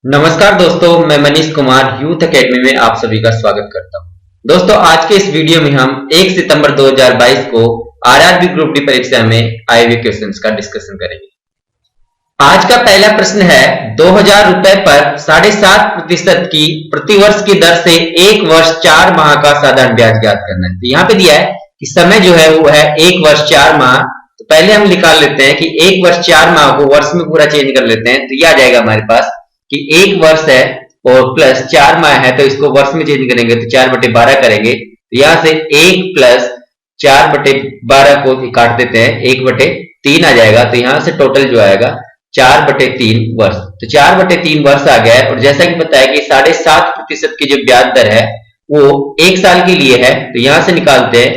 नमस्कार दोस्तों, मैं मनीष कुमार यूथ एकेडमी में आप सभी का स्वागत करता हूं। दोस्तों, आज के इस वीडियो में हम 1 सितंबर 2022 को आरआरबी ग्रुप डी परीक्षा में आए हुए क्वेश्चंस का डिस्कशन करेंगे। आज का पहला प्रश्न है, 2000 रुपए पर 7.5% की प्रतिवर्ष की दर से 1 वर्ष 4 माह का साधारण ब्याज ज्ञात करना है। तो यहाँ पे दिया है कि समय जो है वो है 1 वर्ष 4 माह। तो पहले हम निकाल लेते हैं कि 1 वर्ष 4 माह को वर्ष में पूरा चेंज कर लेते हैं। तो ये आ जाएगा हमारे पास कि 1 वर्ष है और प्लस 4 माह है, तो इसको वर्ष में चेंज करेंगे तो 4/12 करेंगे। तो यहां से 1 प्लस 4/12 को काट देते हैं, 1/3 आ जाएगा। तो यहां से टोटल जो आएगा 4/3 वर्ष। तो 4/3 वर्ष आ गया है। और जैसा कि बताया कि 7.5% की जो ब्याज दर है वो 1 साल के लिए है। तो यहां से निकालते हैं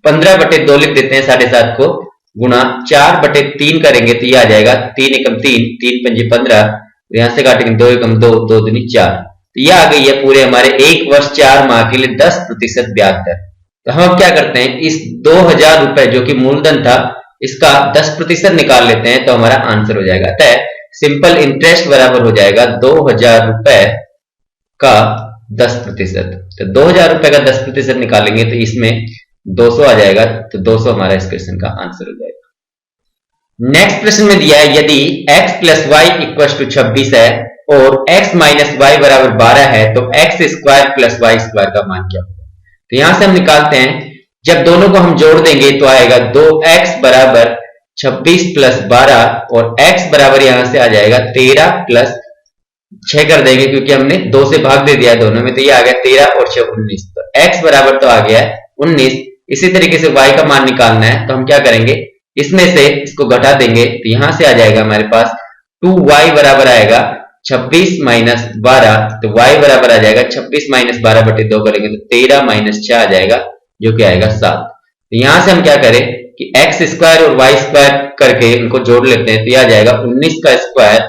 15/2 लिख देते हैं, 7.5 को गुणा 4/3 करेंगे तो ये आ जाएगा 3 एकम 3, 3 पंजे 15। यहां से काटेंगे 2 एकम 2, 2 दूनी 4। तो ये आ गई है पूरे हमारे 1 वर्ष 4 माह के लिए 10% ब्याज दर। तो हम क्या करते हैं, इस 2000 रुपए जो कि मूलधन था इसका 10% निकाल लेते हैं तो हमारा आंसर हो जाएगा। अतः सिंपल इंटरेस्ट बराबर हो जाएगा 2000 रुपए का 10%। तो 2000 रुपए का 10% निकालेंगे तो इसमें 200 आ जाएगा। तो 200 हमारा इस क्वेश्चन का आंसर हो जाएगा। नेक्स्ट प्रश्न में दिया है, यदि x plus y equal to 26 है और x माइनस वाई बराबर 12 है तो x square plus y square का मान क्या होगा। तो यहां से हम निकालते हैं, जब दोनों को हम जोड़ देंगे तो आएगा 2x बराबर 26 प्लस 12 और x बराबर यहां से आ जाएगा 13 प्लस 6 कर देंगे क्योंकि हमने 2 से भाग दे दिया दोनों में। तो ये आ गया 13 और 6 19। तो x बराबर तो आ गया है 19। इसी तरीके से y का मान निकालना है तो हम क्या करेंगे, इसमें से इसको घटा देंगे तो यहां से आ जाएगा हमारे पास 2y बराबर आएगा 26 माइनस 12। तो y बराबर आ जाएगा 26 माइनस 12/2 करेंगे तो 13 माइनस 6 आ जाएगा जो कि आएगा 7। तो यहां से हम क्या करें कि x स्क्वायर और y स्क्वायर करके इनको जोड़ लेते हैं तो यह आ जाएगा 19 का स्क्वायर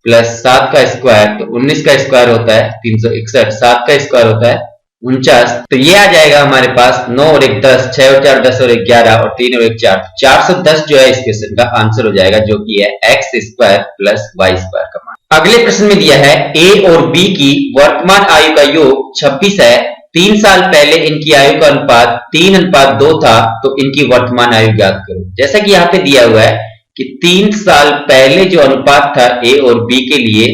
प्लस 7 का स्क्वायर। तो 19 का स्क्वायर होता है 361, 7 का स्क्वायर होता है 49। तो ये आ जाएगा हमारे पास 9 और 1 10, 6 और 4 10 और 1 11 और 3 और 1 4, 410 जो है इस क्वेश्चन का आंसर हो जाएगा जो कि है x square plus y square का मान। अगले प्रश्न में दिया है, a और b की वर्तमान आयु का योग 26 है। 3 साल पहले इनकी आयु का अनुपात 3:2 था, तो इनकी वर्तमान आयु ज्ञात करो। जैसा कि यहाँ पे दिया हुआ है कि 3 साल पहले जो अनुपात था a और b के लिए,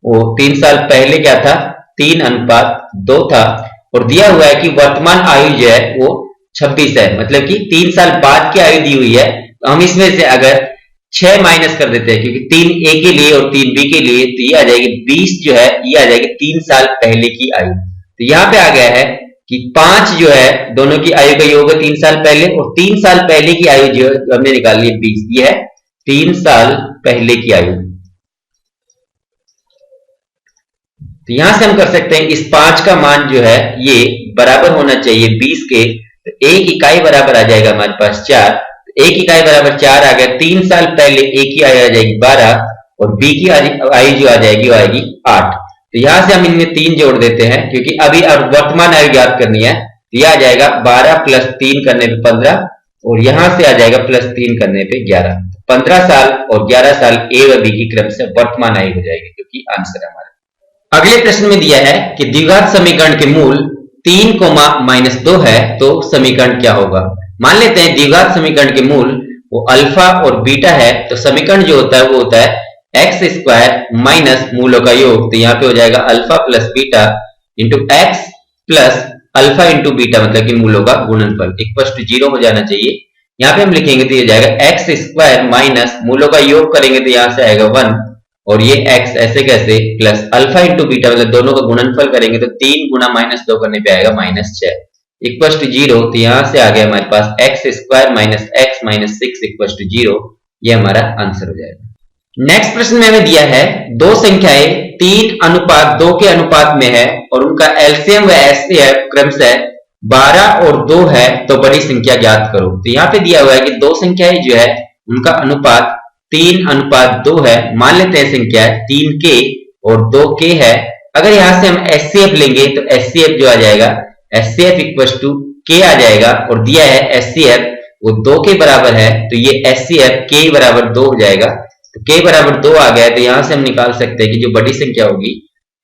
वो 3 साल पहले क्या था, 3:2 था। और दिया हुआ है कि वर्तमान आयु जो है वो 26 है, मतलब कि 3 साल बाद की आयु दी हुई है। तो हम इसमें से अगर 6 माइनस कर देते हैं क्योंकि 3a के लिए और 3b के लिए, तो ये आ जाएगी 20 जो है, ये आ जाएगी 3 साल पहले की आयु। तो यहाँ पे आ गया है कि 5 जो है दोनों की आयु का योग है 3 साल पहले, और 3 साल पहले की आयु जो हमने निकाली है 20, ये है 3 साल पहले की आयु। तो यहां से हम कर सकते हैं इस 5 का मान जो है ये बराबर होना चाहिए 20 के। तो 1 इकाई बराबर आ जाएगा हमारे पास 4। तो 1 इकाई बराबर 4 आ गया। 3 साल पहले a की आयु आ जाएगी 12 और b की आयु जो आ जाएगी वो आएगी 8। तो यहां से हम इनमें 3 जोड़ देते हैं क्योंकि अभी अब वर्तमान आयु ज्ञात करनी है। तो यह आ जाएगा 12 प्लस 3 करने पे 15 और यहां से आ जाएगा प्लस 3 करने पे 11। 15 साल और 11 साल a व b की क्रम से वर्तमान आयु हो जाएगी जो कि आंसर है हमारा। अगले प्रश्न में दिया है कि द्विघात समीकरण के मूल 3, -2 है तो समीकरण क्या होगा। मान लेते हैं द्विघात समीकरण के मूल वो अल्फा और बीटा है। तो समीकरण जो होता है वो होता है एक्स स्क्वायर माइनस मूलों का योग। तो यहाँ पे हो जाएगा alpha plus beta into x plus alpha into beta, मतलब कि मूलों का गुणनफल इक्वल टू 0 हो जाना चाहिए। यहाँ पे हम लिखेंगे तो ये जाएगा एक्स स्क्वायर माइनस मूलों का योग करेंगे तो यहाँ से आएगा 1 और ये x ऐसे कैसे प्लस अल्फा इंटू बीटा, मतलब दोनों का गुणनफल करेंगे तो 3 गुना -2 करने पे आएगा -6 इक्वल टू 0। तो यहां से आ गया हमारे पास x square minus x minus 6 equal to 0। ये हमारा आंसर हो जाएगा। नेक्स्ट प्रश्न में हमें दिया है, दो संख्याएं 3:2 के अनुपात में है और उनका एलसीएम व एचसीएफ क्रमशः 12 और 2 है, तो बड़ी संख्या ज्ञात करो। तो यहाँ पे दिया हुआ है कि दो संख्याएं जो है उनका अनुपात 3:2 है। मान लेते हैं संख्या 3k और 2k है। अगर यहां से हम एचसीएफ लेंगे तो एचसीएफ जो आ जाएगा एचसीएफ इक्वल टू k आ जाएगा और दिया है एचसीएफ वो 2 के बराबर है। तो ये एचसीएफ k बराबर 2 हो जाएगा। तो k बराबर 2 आ गया। तो यहां से हम निकाल सकते हैं कि जो बड़ी संख्या होगी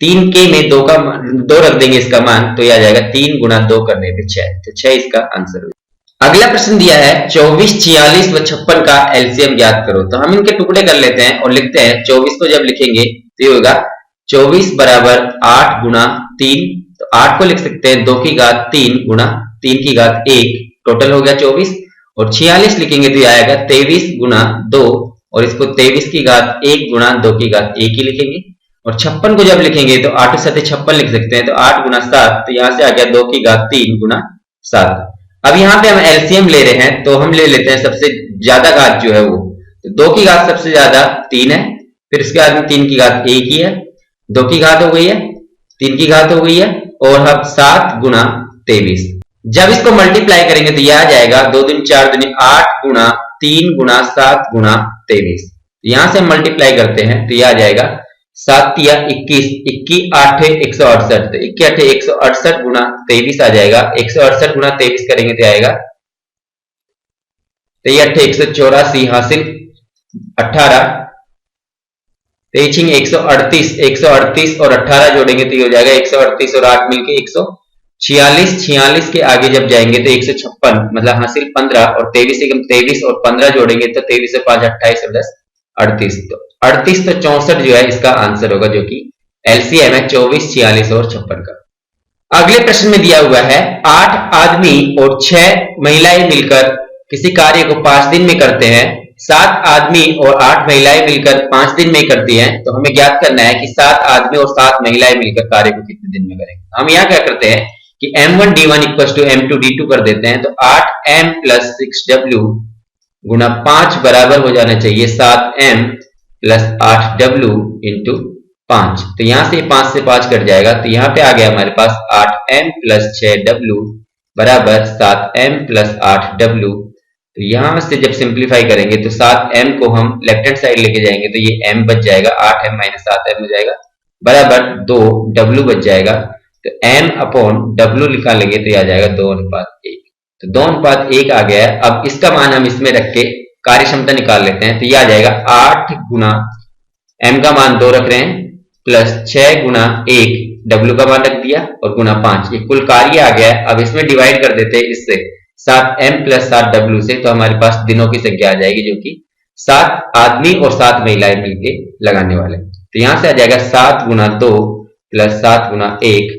3 के में 2 रख देंगे इसका मान, तो ये आ जाएगा 3 गुना 2 करने पे 6, तो 6 इसका आंसर होगा। अगला प्रश्न दिया है 24, 46 व 56 का एलसीएम ज्ञात करो। तो हम इनके टुकड़े कर लेते हैं और लिखते हैं 24 को जब लिखेंगे तो ये होगा 24 बराबर 8 गुना 3, तो 8 को लिख सकते हैं 2 की घात 3 गुना 3 की घात 1, टोटल हो गया 24। और 46 लिखेंगे तो ये आएगा 23 गुना 2, और इसको 23 की घात 1 गुना 2 की घात 1 ही लिखेंगे। और 56 को जब लिखेंगे तो 8 से 56 लिख सकते हैं, तो 8 गुना 7, तो यहां से आ गया 2 की घात 3 गुना 7। अब यहाँ पे हम एलसीएम ले रहे हैं, तो हम ले लेते हैं सबसे ज्यादा घात जो है वो, तो 2 की घात सबसे ज्यादा 3 है, फिर उसके बाद में 3 की घात 1 ही है, 2 की घात हो गई है, 3 की घात हो गई है, और अब 7 गुना 23। जब इसको मल्टीप्लाई करेंगे तो यह आ जाएगा 2 दूनी 4 दूनी 8 गुना 3 गुना 7 गुना 23। यहां से मल्टीप्लाई करते हैं तो यह आ जाएगा 7 तिया 21, 21 8 168, तो 21 8 168 गुना 23 आ जाएगा। 168 गुना 23 करेंगे तो आएगा 23 8 184 हासिल 18, 23 138, 138 और 18 जोड़ेंगे तो ये हो जाएगा 138 और 8 मिलके 146, 46 के आगे जब जाएंगे तो 156 मतलब हासिल 15, और 23 और 15 जोड़ेंगे तो 23 और 5 28 और 10 38, तो 38 तो 64 जो है इसका आंसर होगा, जो कि एलसीएम है 24, 46 और 56 का। अगले प्रश्न में दिया हुआ है 8 आदमी और 6 महिलाएं मिलकर किसी कार्य को 5 दिन में करते हैं, 7 आदमी और 8 महिलाएं मिलकर 5 दिन में करती हैं, तो हमें ज्ञात करना है कि 7 आदमी और 7 महिलाएं मिलकर कार्य को कितने दिन में करेंगे। हम यहाँ क्या करते हैं कि m1 d1 equal to m2 d2 कर देते हैं, तो 8m प्लस 6w गुना 5 बराबर हो जाना चाहिए 7m प्लस 8w इंटू 5, तो यहां से 5 से 5 कट जाएगा, तो यहां पे आ गया हमारे पास 8m प्लस 6w बराबर 7m प्लस 8w। तो यहां से जब सिंप्लीफाई करेंगे तो 7m को हम लेफ्ट हैंड साइड लेके जाएंगे तो ये m बच जाएगा, 8m माइनस 7m हो जाएगा बराबर 2w बच जाएगा, तो m अपॉन w निकालेंगे तो ये आ जाएगा 2:1, तो 2:1 आ गया है। अब इसका मान हम इसमें रख के कार्य क्षमता निकाल लेते हैं, तो ये आ जाएगा 8 गुना m का मान 2 रख रहे हैं प्लस 6 गुना 1 w का मान रख दिया और गुना 5, ये कुल कार्य आ गया है। अब इसमें डिवाइड कर देते हैं इससे 7m प्लस 7w से, तो हमारे पास दिनों की संख्या आ जाएगी जो कि 7 आदमी और 7 महिलाएं मिलके लगाने वाले, तो यहां से आ जाएगा 7 गुना 2 प्लस 7 गुना 1,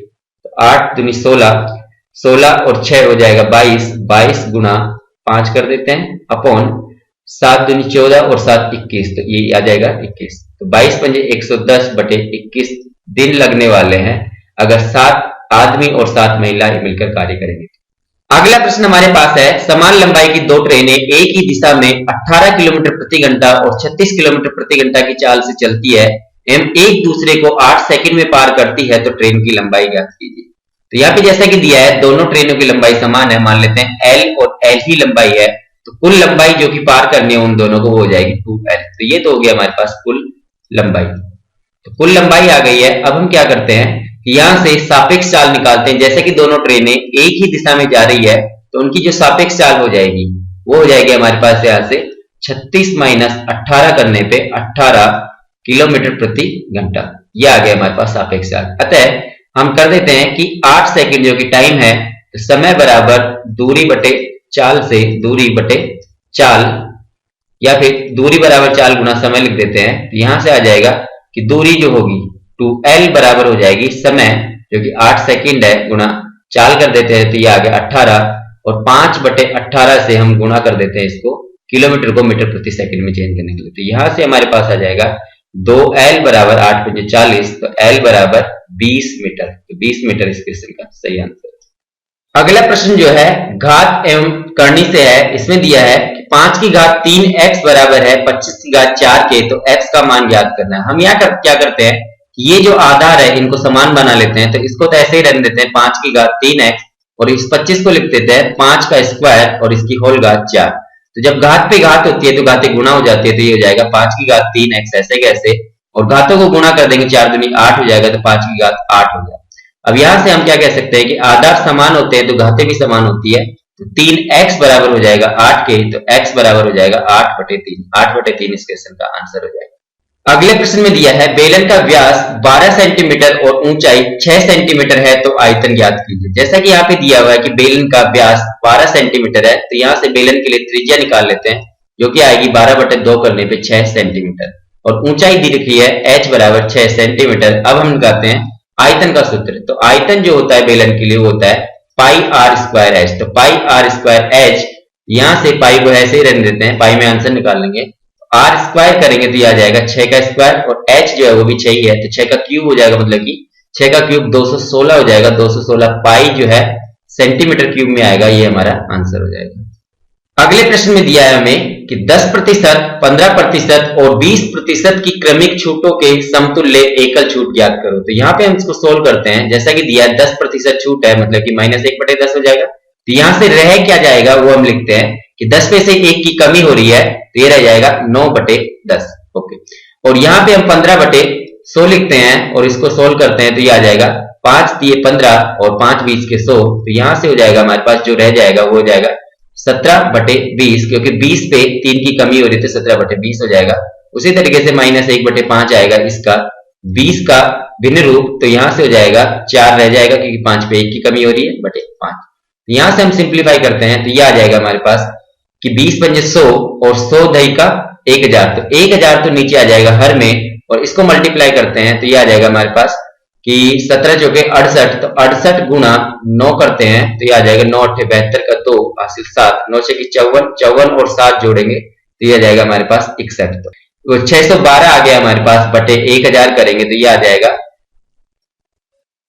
तो 8 दूनी 16, 16 और 6 हो जाएगा 22, 22 गुना 5 कर देते हैं अपॉन 7 दूनी 14 और 7 21, तो ये आ जाएगा 21, तो 22 पंजे 110 बटे 21 दिन लगने वाले हैं अगर 7 आदमी और 7 महिलाएं मिलकर कार्य करेंगे। अगला प्रश्न हमारे पास है समान लंबाई की 2 ट्रेनें एक ही दिशा में 18 किलोमीटर प्रति घंटा और 36 किलोमीटर प्रति घंटा की चाल से चलती है एवं एक दूसरे को 8 सेकंड में पार करती है, तो ट्रेन की लंबाई ज्ञात कीजिए। तो यहाँ पे जैसा कि दिया है दोनों ट्रेनों की लंबाई समान है, मान लेते हैं L और L ही लंबाई है, तो कुल लंबाई जो कि पार करनी है उन दोनों को वो हो जाएगी 2L, तो ये तो हो गया हमारे पास कुल लंबाई, तो कुल लंबाई आ गई है। अब हम क्या करते हैं यहां से सापेक्ष चाल निकालते हैं, जैसे कि दोनों ट्रेनें एक ही दिशा में जा रही है तो उनकी जो सापेक्ष चाल हो जाएगी वो हो जाएगी हमारे पास यहाँ से 36 माइनस 18 करने पे 18 किलोमीटर प्रति घंटा, ये आ गया हमारे पास सापेक्ष चाल। अतः हम कर देते हैं कि 8 सेकंड जो कि टाइम है, तो समय बराबर दूरी बटे चाल से दूरी बटे चाल, या फिर दूरी बराबर चाल गुना समय लिख देते हैं, तो यहां से आ जाएगा कि दूरी जो होगी 2L बराबर हो जाएगी समय जो कि 8 सेकंड है गुना चाल कर देते हैं, तो ये आ गया 18 और 5 बटे 18 से हम गुना कर देते हैं इसको किलोमीटर को मीटर प्रति सेकंड में चेंज करने के लिए, तो यहां से हमारे पास आ जाएगा 2L बराबर 8 पंजे 40, तो L बराबर 20 मीटर, तो 20 मीटर इस क्वेश्चन का सही आंसर। अगला प्रश्न जो है घात एवं करनी से है, इसमें दिया है कि 5 की घात 3x बराबर है 25 की घात 4 के, तो x का मान ज्ञात करना है। हम यहाँ क्या करते हैं ये जो आधार है इनको समान बना लेते हैं, तो इसको तो ऐसे ही रहने देते हैं 5 की घात 3x और इस 25 को लिख देते हैं 5 का स्क्वायर और इसकी होल घात 4, तो जब घात पे घात होती है तो घातें गुणा हो जाती है, तो ये हो जाएगा 5 की घात 3x ऐसे कैसे, और घातों को गुणा कर देंगे 4 दूनी 8 हो जाएगा, तो 5 की घात 8 हो गया। अब यहां से हम क्या कह सकते हैं कि आधार समान होते हैं तो घातें भी समान होती है, तो 3x बराबर हो जाएगा 8 के, तो x बराबर हो जाएगा 8 बटे 3, 8 बटे 3 इस क्वेश्चन का आंसर हो जाएगा। अगले प्रश्न में दिया है बेलन का व्यास 12 सेंटीमीटर और ऊंचाई 6 सेंटीमीटर है तो आयतन ज्ञात कीजिए। जैसा कि यहाँ पे दिया हुआ है कि बेलन का व्यास 12 सेंटीमीटर है, तो यहाँ से बेलन के लिए त्रिज्या निकाल लेते हैं, जो कि आएगी 12/2 करने पे 6 सेंटीमीटर, और ऊंचाई दी रखी है h बराबर 6 सेंटीमीटर। अब हम निकालते हैं आयतन का सूत्र। तो आयतन जो होता है बेलन के लिए वो होता है पाई आर स्क्वायर एच। तो पाई आर स्क्वायर एच, यहां से पाई को ऐसे ही रहने देते हैं, पाई में आंसर निकाल लेंगे, आर स्क्वायर करेंगे तो यह आ जाएगा 6 का स्क्वायर, और h जो है वो भी 6 ही है, तो 6 का क्यूब हो जाएगा, मतलब कि 6 का क्यूब 216 हो जाएगा। 216 पाई जो है सेंटीमीटर क्यूब में आएगा, ये हमारा आंसर हो जाएगा। अगले प्रश्न में दिया है हमें कि 10%, 15% और 20% की क्रमिक छूटों के समतुल्य एकल छूट ज्ञात करो। तो यहाँ पे हम इसको सोल्व करते हैं। जैसा कि दिया है 10% छूट है, मतलब कि -1/10 हो जाएगा। तो यहां से रह क्या जाएगा वो हम लिखते हैं कि 10 में से 1 की कमी हो रही है, तो ये रह जाएगा 9/10। ओके, और यहाँ पे हम 15/100 लिखते हैं और इसको सोल्व करते हैं, तो ये आ जाएगा 5 × 15 और 5 × 20 = 100। तो यहां से हो जाएगा हमारे पास जो रह जाएगा वो हो जाएगा 17/20, क्योंकि 20 पे 3 की कमी हो रही थी, 17/20 हो जाएगा। उसी तरीके से -1/5 आएगा इसका, 20 का भिन्न रूप, तो यहां से हो जाएगा 4 रह जाएगा, क्योंकि 5 पे 1 की कमी हो रही है, बटे 5। यहां से हम सिंप्लीफाई करते हैं, तो यह आ जाएगा हमारे पास कि 20 × 100 और 100 दही का 1000, तो 1000 तो नीचे आ जाएगा हर में, और इसको मल्टीप्लाई करते हैं तो यह आ जाएगा हमारे पास कि 17 × 68, तो 68 × 9 करते हैं, तो यह आ जाएगा 9 × 8 = 72 का 2 हासिल 7, 9 × 6 = 54 और 7 जोड़ेंगे तो यह आ जाएगा हमारे पास 61। तो 612 आ गया हमारे पास, बटे 1000 करेंगे तो यह आ जाएगा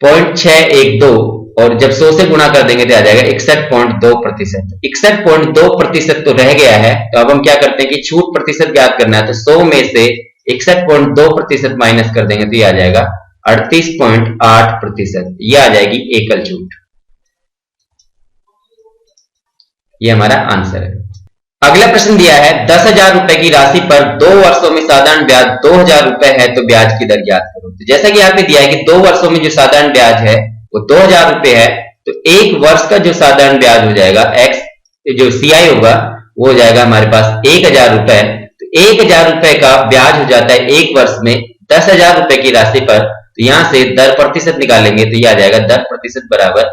0.612, और जब 100 से गुणा कर देंगे तो आ जाएगा 61.2%। 61.2% तो रह गया है, तो अब हम क्या करते हैं कि छूट प्रतिशत ज्ञात करना है, तो 100 में से 61.2% माइनस कर देंगे तो ये आ जाएगा 38.8%। ये आ जाएगी एकल छूट। ये हमारा आंसर है। अगला प्रश्न दिया है 10,000 रुपए की राशि पर 2 वर्षों में साधारण ब्याज 2,000 रुपए है तो ब्याज की दर ज्ञात करो। तो जैसा कि यहाँ पे दिया है कि 2 वर्षों में जो साधारण ब्याज है वो 2,000 रुपए है, तो 1 वर्ष का जो साधारण ब्याज हो जाएगा x जो CI होगा वो हो जाएगा हमारे पास 1,000 रुपए। तो 1,000 रुपए का ब्याज हो जाता है 1 वर्ष में 10,000 रुपए की राशि पर। तो यहां से दर प्रतिशत निकालेंगे तो ये आ जाएगा दर प्रतिशत बराबर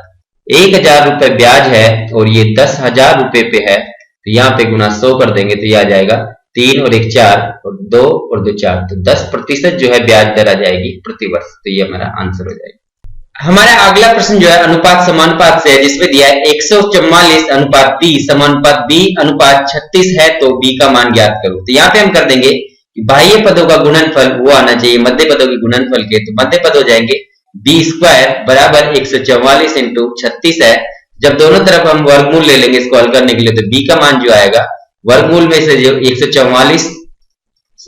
1,000 रुपए ब्याज है और ये 10,000 रुपए पे है, तो यहाँ पे गुना 100 कर देंगे तो ये आ जाएगा 3 और 1 4 और 2 और 2 4, तो 10% जो है ब्याज दर आ जाएगी प्रति वर्ष। तो ये हमारा आंसर हो जाएगा। हमारा अगला प्रश्न जो है अनुपात समानुपात से है, जिसमें दिया है 144:B समानुपात B:36 है तो B का मान ज्ञात करो। तो यहाँ पे हम कर देंगे कि बाह्य पदों का गुणनफल वो आना चाहिए मध्य पदों के गुणनफल के, तो मध्य पद हो जाएंगे B² बराबर 144 × 36 है। जब दोनों तरफ हम वर्गमूल ले लेंगे इसको हल करने के लिए, तो B का मान जो आएगा वर्गमूल में से जो 144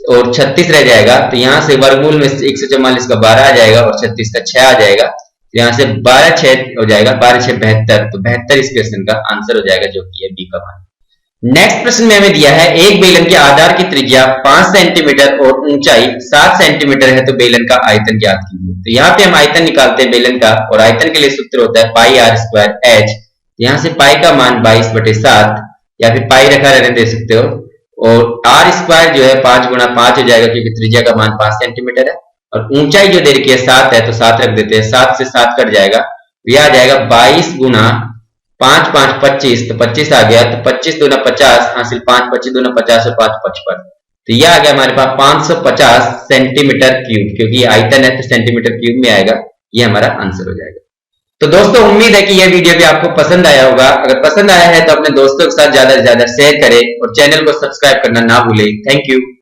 और 36 रह जाएगा, तो यहाँ से वर्गमूल में से 144 का 12 आ जाएगा और 36 का 6 आ जाएगा, यहाँ से 12 6 हो जाएगा, 12 6 72, तो 72 इस क्वेश्चन का आंसर हो जाएगा जो कि है B का मान। नेक्स्ट प्रश्न में हमें दिया है एक बेलन के आधार की त्रिज्या 5 सेंटीमीटर और ऊंचाई 7 सेंटीमीटर है तो बेलन का आयतन ज्ञात कीजिए। तो यहाँ पे हम आयतन निकालते हैं बेलन का, और आयतन के लिए सूत्र होता है पाई आर स्क्वायर एच। यहाँ से पाई का मान 22/7 या फिर पाई रखा रहने दे सकते हो, और आर स्क्वायर जो है 5 × 5 हो जाएगा क्योंकि त्रिज्या का मान 5 सेंटीमीटर है, और ऊंचाई जो दे रखी है 7 है तो 7 रख देते हैं, 7 से 7 कट जाएगा, यह आ जाएगा 22 × 5 5 25, तो 25 आ गया, तो 25 दूना 50 हासिल 5 25 दूना 50 और 5 55, तो यह आ गया हमारे पास 550 सेंटीमीटर क्यूब, क्योंकि आयतन है तो सेंटीमीटर क्यूब में आएगा, ये हमारा आंसर हो जाएगा। तो दोस्तों उम्मीद है कि यह वीडियो भी आपको पसंद आया होगा। अगर पसंद आया है तो अपने दोस्तों के साथ ज्यादा से ज्यादा शेयर करें और चैनल को सब्सक्राइब करना ना भूलें। Thank you.